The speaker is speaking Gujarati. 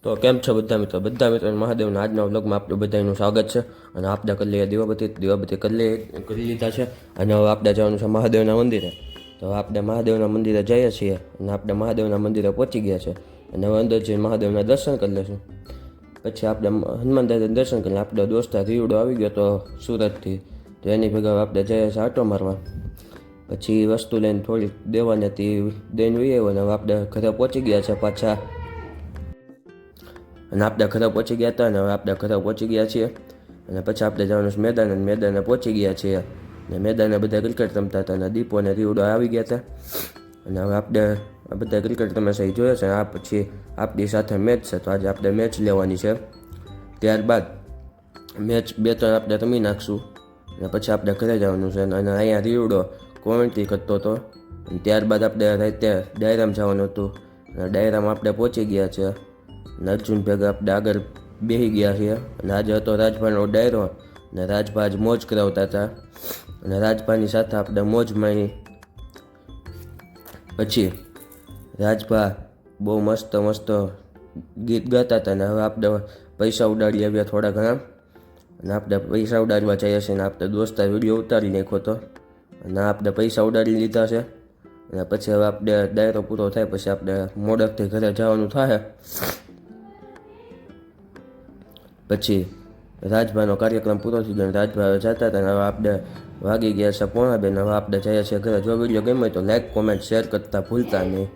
તો કેમ છો બધા મિત્રો મહાદેવના આજના વ્લોગમાં આપણું બધાનું સ્વાગત છે. અને આપણે કરી લઈએ દીવાબત્તી કરી લીધા છે. અને હવે આપણે જવાનું છે મહાદેવના મંદિરે. તો આપણે મહાદેવના મંદિરે જઈએ છીએ અને આપણે મહાદેવના મંદિરે પહોંચી ગયા છે. અને હવે અંદર જઈને મહાદેવના દર્શન કરી લઈશું. પછી આપણે હનુમાન દાદાના દર્શન કરીને આપણો દોસ્તાર રીવડો આવી ગયો તો સુરતથી, તો એની ભેગા આપણે જઈએ છીએ આટો મારવા. પછી વસ્તુ લઈને થોડીક દેવાની હતી, દઈને વહી આવ્યો. અને હવે આપણે ઘરે પહોંચી ગયા છે પાછા. અને આપણે ઘરે પહોંચી ગયા હતા અને હવે આપણે ઘરે પહોંચી ગયા છીએ. અને પછી આપણે જવાનું છે મેદાન, અને મેદાને પહોંચી ગયા છીએ. અને મેદાને બધા ક્રિકેટ રમતા હતા અને દીપો અને રીવડો આવી ગયા હતા. અને હવે આપણે આ બધા ક્રિકેટ તમે સહી જોયો છે. આ પછી આપણી સાથે મેચ છે, તો આજે આપણે મેચ લેવાની છે. ત્યારબાદ મેચ 2-3 આપણે રમી નાખશું અને પછી આપણે ઘરે જવાનું છે. અને અહીંયા રીવડો કોમેન્ટ્રી કરતો હતો. અને ત્યારબાદ આપણે રાતે ડાયરામાં જવાનું હતું અને ડાયરામાં આપણે પહોંચી ગયા છે. અને અર્જુન ભેગા આપણે આગળ બેસી ગયા છીએ. અને આજે હતો રાજભાનો ડાયરો અને રાજભા આજ મોજ કરાવતા હતા. અને રાજભાની સાથે આપણે મોજ માણી. પછી રાજભા બહુ મસ્ત ગીત ગાતા હતા. અને હવે આપણે પૈસા ઉડાડી આવ્યા થોડા ઘણા. અને આપણે પૈસા ઉડાડવા જઈએ છીએ. અને આપણે દોસ્તાર વિડીયો ઉતારી નાખ્યો હતો અને આપણે પૈસા ઉડાડી લીધા છે. અને પછી હવે આપણે ડાયરો પૂરો થાય પછી આપણે મોડકથી ઘરે જવાનું થાય. પછી રાજભાનો કાર્યક્રમ પૂરો થઈ ગયો. રાજભા હવે જતા હતા. હવે આપણે વાગી ગયા છે 1:45. હવે આપણે જઈએ છીએ ઘરે. જો વિડીયો ગમ્યો તો લાઈક, કોમેન્ટ, શેર કરતા ભૂલતા નહીં.